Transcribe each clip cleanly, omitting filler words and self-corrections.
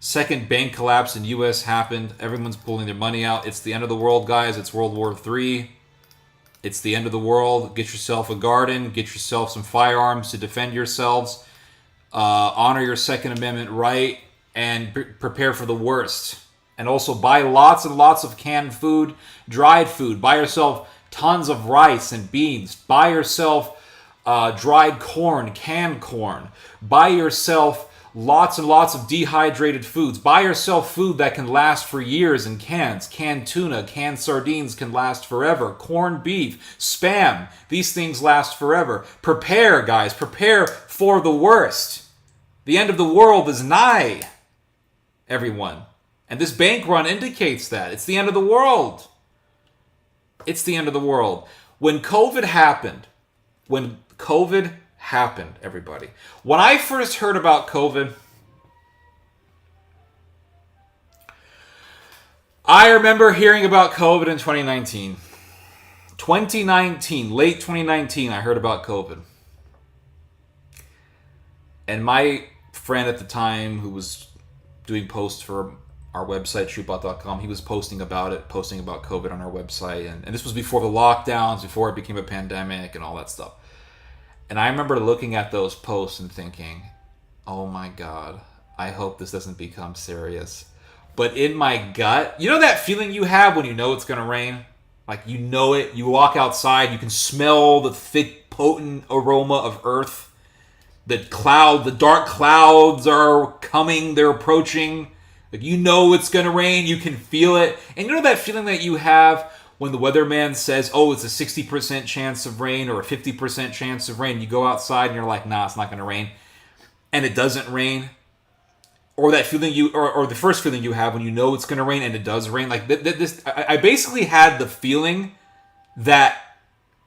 Second bank collapse in U.S. happened. Everyone's pulling their money out. It's the end of the world, guys. It's World War III. It's the end of the world. Get yourself a garden. Get yourself some firearms to defend yourselves. Honor your Second Amendment right. And prepare for the worst. And also buy lots and lots of canned food, dried food. Buy yourself tons of rice and beans. Buy yourself dried corn, canned corn. Buy yourself lots and lots of dehydrated foods. Buy yourself food that can last for years in cans. Canned tuna, canned sardines can last forever. Corned beef, Spam. These things last forever. Prepare, guys. Prepare for the worst. The end of the world is nigh, everyone. And this bank run indicates that. It's the end of the world. It's the end of the world. When COVID happened, everybody. When I first heard about COVID, I remember hearing about COVID in 2019. 2019, late 2019, I heard about COVID. And my friend at the time who was doing posts for our website, shootbot.com, he was posting about COVID on our website. And this was before the lockdowns, before it became a pandemic and all that stuff. And I remember looking at those posts and thinking, oh my God, I hope this doesn't become serious. But in my gut, you know that feeling you have when you know it's going to rain? Like you know it, you walk outside, you can smell the thick, potent aroma of earth. The dark clouds are coming, they're approaching. Like you know it's going to rain, you can feel it. And you know that feeling that you have when the weatherman says, oh, it's a 60% chance of rain or a 50% chance of rain. You go outside and you're like, nah, it's not going to rain. And it doesn't rain. Or that feeling or the first feeling you have when you know it's going to rain and it does rain. Like I basically had the feeling that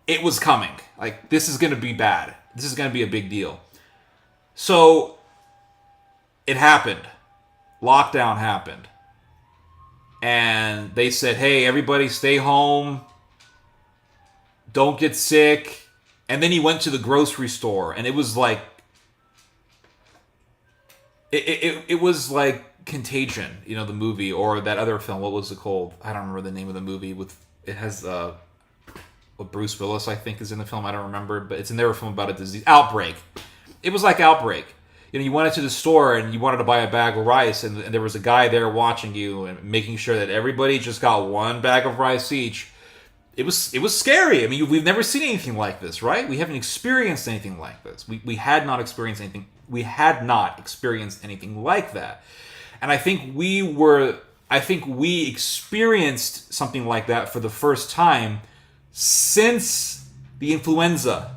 it was coming. Like this is going to be bad. This is going to be a big deal. So it happened. Lockdown happened. And they said, hey, everybody stay home. Don't get sick. And then he went to the grocery store. And it was like... It was like Contagion, you know, the movie. Or that other film. What was it called? I don't remember the name of the movie. It has... Bruce Willis, I think, is in the film. I don't remember. But it's another film about a disease. Outbreak. It was like Outbreak. You know, you went into the store and you wanted to buy a bag of rice, and there was a guy there watching you and making sure that everybody just got one bag of rice each. It was scary. I mean, we've never seen anything like this, right? We haven't experienced anything like this. We had not experienced anything. We had not experienced anything like that. And I think we experienced something like that for the first time since the influenza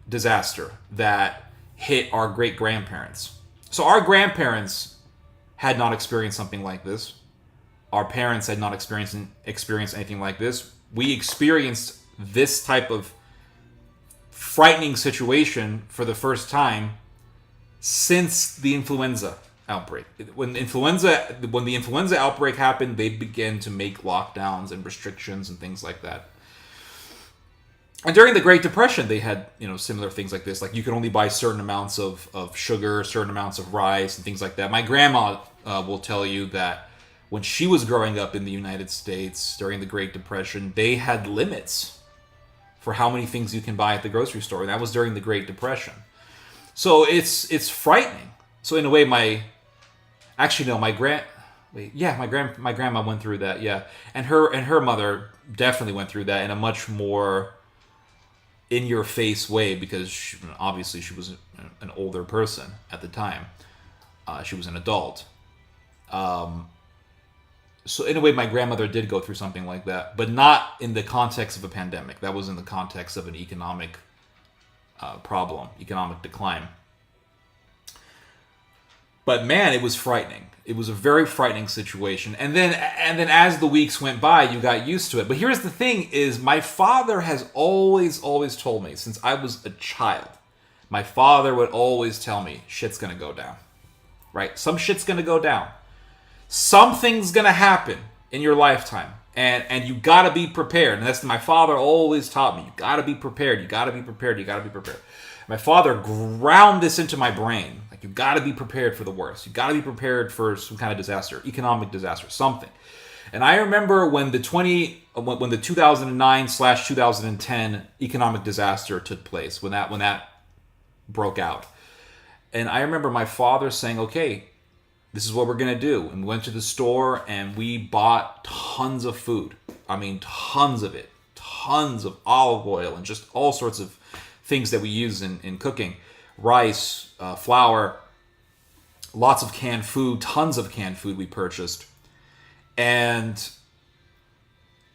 disaster that hit our great-grandparents. So our grandparents had not experienced something like this. Our parents had not experienced anything like this. We experienced this type of frightening situation for the first time since the influenza outbreak. When the influenza outbreak happened, they began to make lockdowns and restrictions and things like that. And during the Great Depression, they had, you know, similar things like this. Like you could only buy certain amounts of sugar, certain amounts of rice, and things like that. My grandma will tell you that when she was growing up in the United States during the Great Depression, they had limits for how many things you can buy at the grocery store. And that was during the Great Depression. So it's frightening. So in a way, my grandma went through that, yeah. And her mother definitely went through that in a much more in-your-face way, because obviously she was an older person at the time. She was an adult. So in a way, my grandmother did go through something like that, but not in the context of a pandemic. That was in the context of an economic problem, economic decline. But man, it was frightening. It was a very frightening situation. And then as the weeks went by, you got used to it. But here's the thing is, my father has always told me, since I was a child, my father would always tell me, shit's gonna go down. Right? Some shit's gonna go down. Something's gonna happen in your lifetime. And you gotta be prepared. And that's my father always taught me. You gotta be prepared. You gotta be prepared. You gotta be prepared. My father ground this into my brain. Like, you got to be prepared for the worst. You got to be prepared for some kind of disaster, economic disaster, something. And I remember when the 2009/2010 economic disaster took place, when that broke out. And I remember my father saying, okay, this is what we're going to do. And we went to the store and we bought tons of food. I mean, tons of it. Tons of olive oil and just all sorts of things that we use in cooking. Rice, flour, lots of canned food, tons of canned food we purchased. And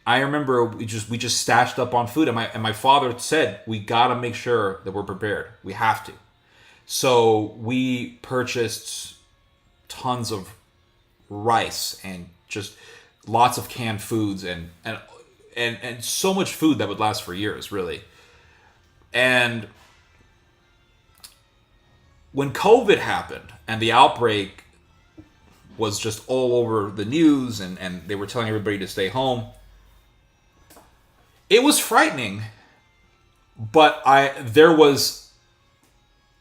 I remember we just stashed up on food. And my father said, we got to make sure that we're prepared. We have to. So we purchased tons of rice and just lots of canned foods and so much food that would last for years, really. And when COVID happened and the outbreak was just all over the news and they were telling everybody to stay home, it was frightening, but there was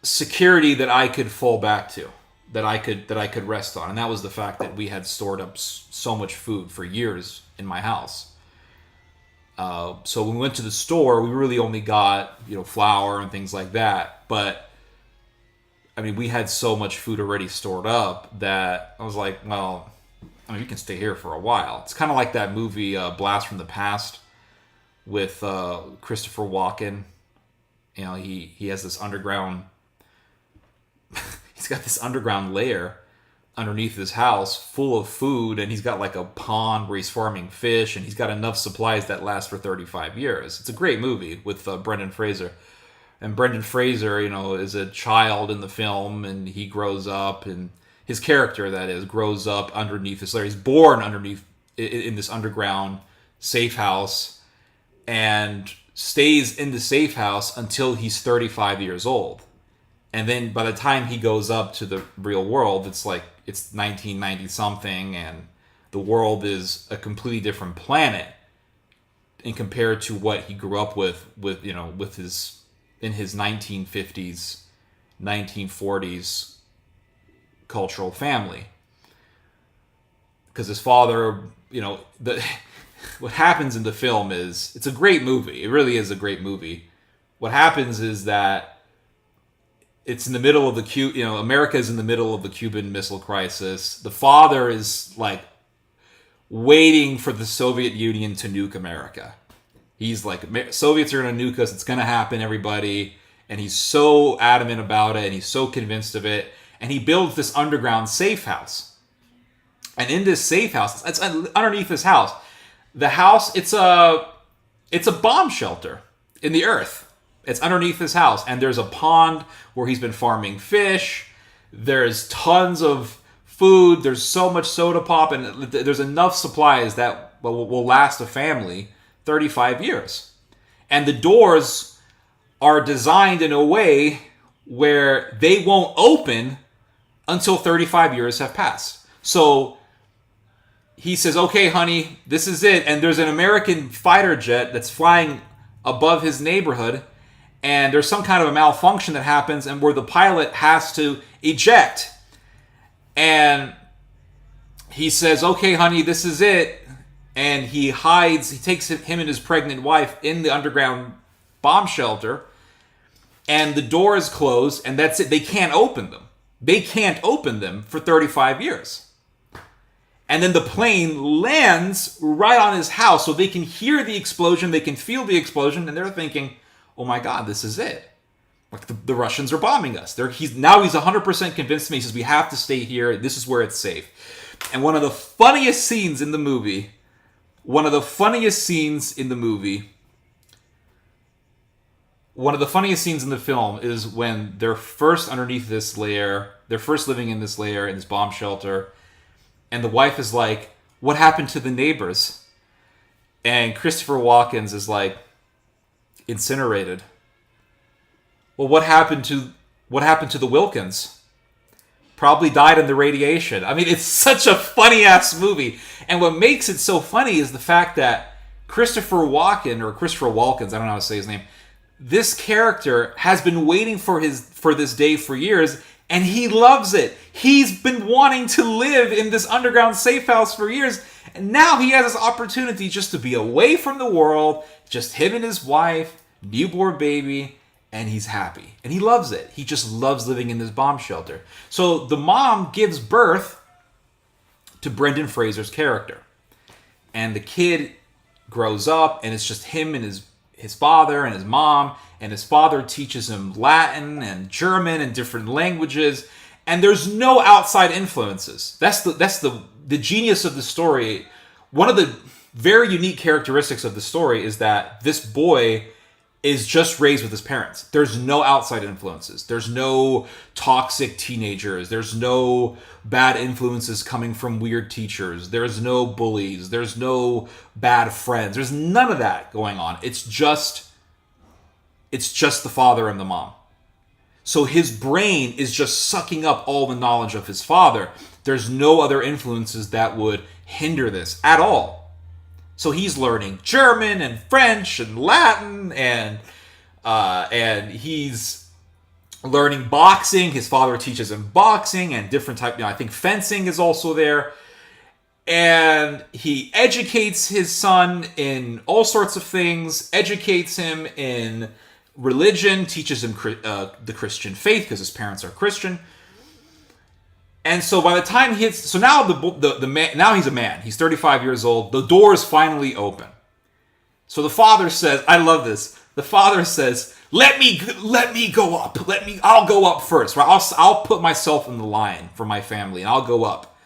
security that I could fall back to, that I could rest on, and that was the fact that we had stored up so much food for years in my house. So when we went to the store, we really only got, flour and things like that. But I mean, we had so much food already stored up that I was like, well, I mean, you can stay here for a while. It's kind of like that movie Blast from the Past with Christopher Walken. He has this underground. He's got this underground lair underneath his house full of food, and he's got like a pond where he's farming fish, and he's got enough supplies that last for 35 years. It's a great movie with Brendan Fraser. And Brendan Fraser, is a child in the film, and he grows up, and his character, that is, grows up underneath this lair. He's born underneath in this underground safe house and stays in the safe house until he's 35 years old. And then by the time he goes up to the real world, it's 1990 something, and the world is a completely different planet in compared to what he grew up with his in his 1950s, 1940s cultural family. Because his father, what happens in the film is, it's a great movie. It really is a great movie. What happens is that it's in the middle of America is in the middle of the Cuban Missile Crisis. The father is like waiting for the Soviet Union to nuke America. He's like, Soviets are going to nuke us. It's going to happen, everybody. And he's so adamant about it, and he's so convinced of it. And he builds this underground safe house. And in this safe house, it's underneath this house. The house, it's a bomb shelter in the earth. It's underneath his house, and there's a pond where he's been farming fish. There's tons of food. There's so much soda pop, and there's enough supplies that will last a family 35 years. And the doors are designed in a way where they won't open until 35 years have passed. So he says, okay, honey, this is it. And there's an American fighter jet that's flying above his neighborhood, and there's some kind of a malfunction that happens, and where the pilot has to eject. And he says, okay, honey, this is it. And he takes him and his pregnant wife in the underground bomb shelter, and the doors close, and that's it. They can't open them. They can't open them for 35 years. And then the plane lands right on his house, so they can hear the explosion, they can feel the explosion, and they're thinking, oh my God, this is it. Like the Russians are bombing us. He's 100% convinced me. He says, we have to stay here. This is where it's safe. And one of the funniest scenes in the movie film is when they're first underneath this lair, they're first living in this lair, in this bomb shelter, and the wife is like, what happened to the neighbors? And Christopher Walken is like, incinerated. Well, what happened to the Wilkins? Probably died in the radiation. I mean, it's such a funny ass movie. And what makes it so funny is the fact that Christopher Walken, I don't know how to say his name, this character has been waiting for this day for years, And he loves it. He's been wanting to live in this underground safe house for years. And now he has this opportunity just to be away from the world, just him and his wife, newborn baby, and he's happy. And he loves it. He just loves living in this bomb shelter. So the mom gives birth to Brendan Fraser's character. And the kid grows up, and it's just him and his father and his mom, and his father teaches him Latin and German and different languages, and there's no outside influences. That's the genius of the story. One of the very unique characteristics of the story is that this boy is just raised with his parents. There's no outside influences. There's no toxic teenagers. There's no bad influences coming from weird teachers. There's no bullies. There's no bad friends. There's none of that going on. It's just the father and the mom. So his brain is just sucking up all the knowledge of his father. There's no other influences that would hinder this at all. So he's learning German and French and Latin, and he's learning boxing. His father teaches him boxing and different type. I think fencing is also there. And he educates his son in all sorts of things. Educates him in religion. Teaches him the Christian faith because his parents are Christian. And so by the time he hits, so now the man, now he's a man. He's 35 years old. The door is finally open. So the father says, I love this. The father says, let me go up. I'll go up first. Right? I'll put myself in the line for my family, and I'll go up.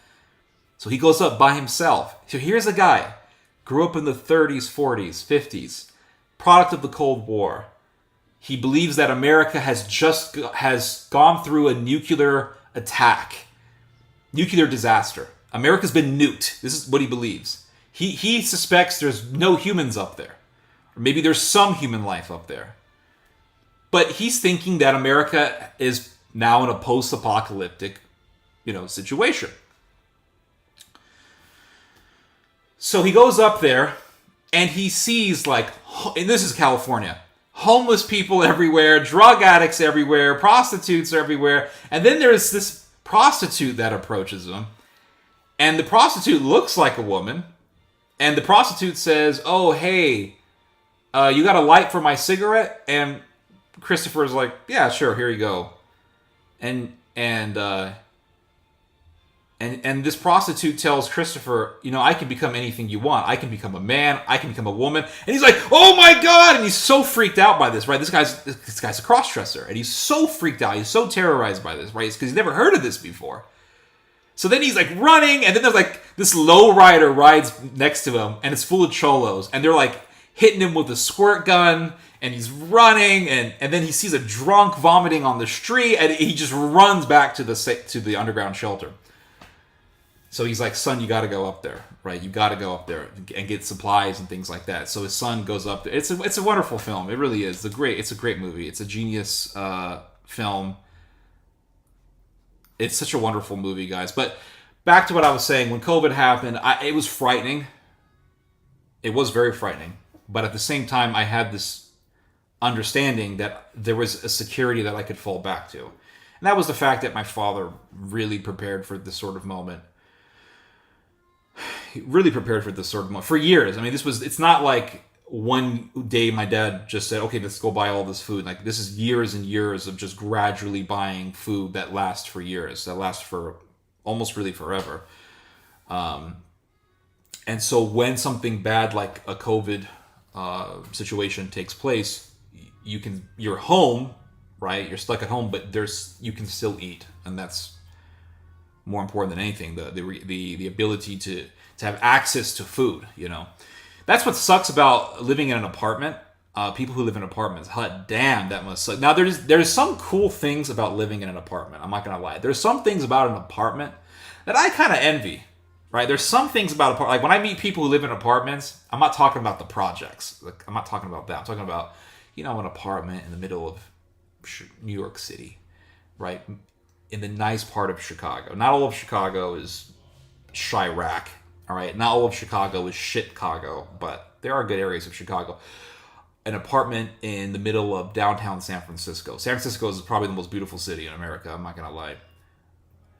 So he goes up by himself. So here's a guy, grew up in the 30s, 40s, 50s, product of the Cold War. He believes that America has gone through a nuclear attack. Nuclear disaster. America's been nuked. This is what he believes. He suspects there's no humans up there. Or maybe there's some human life up there. But he's thinking that America is now in a post-apocalyptic, situation. So he goes up there and he sees and this is California, homeless people everywhere, drug addicts everywhere, prostitutes everywhere. And then there's this prostitute that approaches him, and the prostitute looks like a woman, and the prostitute says, oh, hey, you got a light for my cigarette? And Christopher's like, yeah, sure, here you go. And this prostitute tells Christopher, I can become anything you want. I can become a man. I can become a woman. And he's like, oh my God! And he's so freaked out by this, right? This guy's a cross-dresser, and he's so freaked out. He's so terrorized by this, right? It's because he's never heard of this before. So then he's running, and then there's this low rider rides next to him, and it's full of cholos, and they're hitting him with a squirt gun, and he's running, and then he sees a drunk vomiting on the street, and he just runs back to the underground shelter. So he's like, son, you got to go up there, right? You got to go up there and get supplies and things like that. So his son goes up there. It's a wonderful film. It really is. It's a great movie. It's a genius film. It's such a wonderful movie, guys. But back to what I was saying. When COVID happened, it was frightening. It was very frightening. But at the same time, I had this understanding that there was a security that I could fall back to. And that was the fact that my father really prepared for this sort of moment. Really prepared for this sort of moment for years. I mean, it's not like one day my dad just said, okay, let's go buy all this food. This is years and years of just gradually buying food that lasts for years, that lasts for almost really forever. And so when something bad like a COVID situation takes place, you're home, right? You're stuck at home, but you can still eat, and that's more important than anything. The ability to have access to food, That's what sucks about living in an apartment. People who live in apartments, hot damn, that must suck. Now, there's some cool things about living in an apartment. I'm not going to lie. There's some things about an apartment that I kind of envy, right? There's some things about apartments. When I meet people who live in apartments, I'm not talking about the projects. I'm not talking about that. I'm talking about, an apartment in the middle of New York City, right? In the nice part of Chicago. Not all of Chicago is Chirac. All right, not all of Chicago is Shitcago, but there are good areas of Chicago. an apartment in the middle of downtown San Francisco. San Francisco is probably the most beautiful city in America. I'm not gonna lie.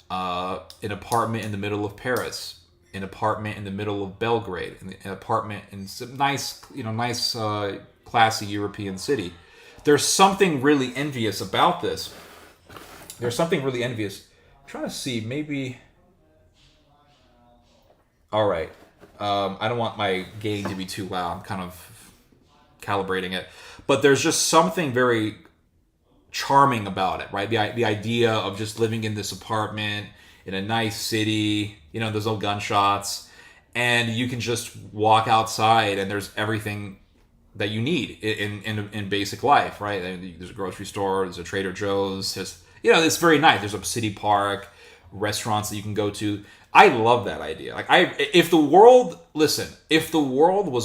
An apartment in the middle of Paris, an apartment in the middle of Belgrade, an apartment in some nice, classy European city. There's something really envious about this. There's something really envious. I'm trying to see, maybe. All right. I don't want my gain to be too loud. I'm kind of calibrating it, but there's just something very charming about it, right? The idea of just living in this apartment in a nice city, there's no gunshots, and you can just walk outside and there's everything that you need in basic life, right? There's a grocery store, there's a Trader Joe's, it's very nice. There's a city park, restaurants that you can go to. I love that idea. If the world was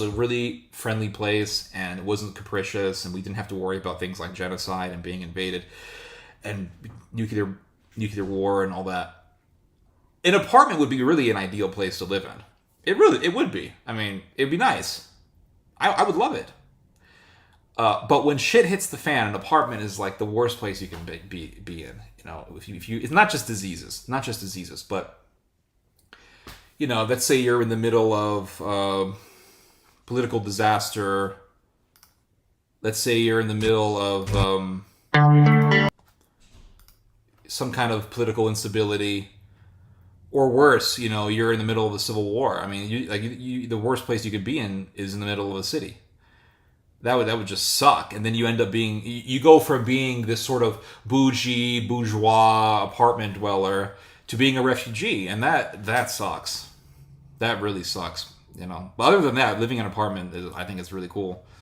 a really friendly place and it wasn't capricious and we didn't have to worry about things like genocide and being invaded and nuclear war and all that, an apartment would be really an ideal place to live in. It would be. I mean, it'd be nice. I would love it. But when shit hits the fan, an apartment is like the worst place you can be in. If you, it's not just diseases, but let's say you're in the middle of political disaster. Let's say you're in the middle of some kind of political instability, or worse, you're in the middle of a civil war. I mean, the worst place you could be in is in the middle of a city. That would just suck. And then you end up you go from being this sort of bourgeois apartment dweller to being a refugee, and that sucks. That really sucks. But other than that, living in an apartment I think is really cool.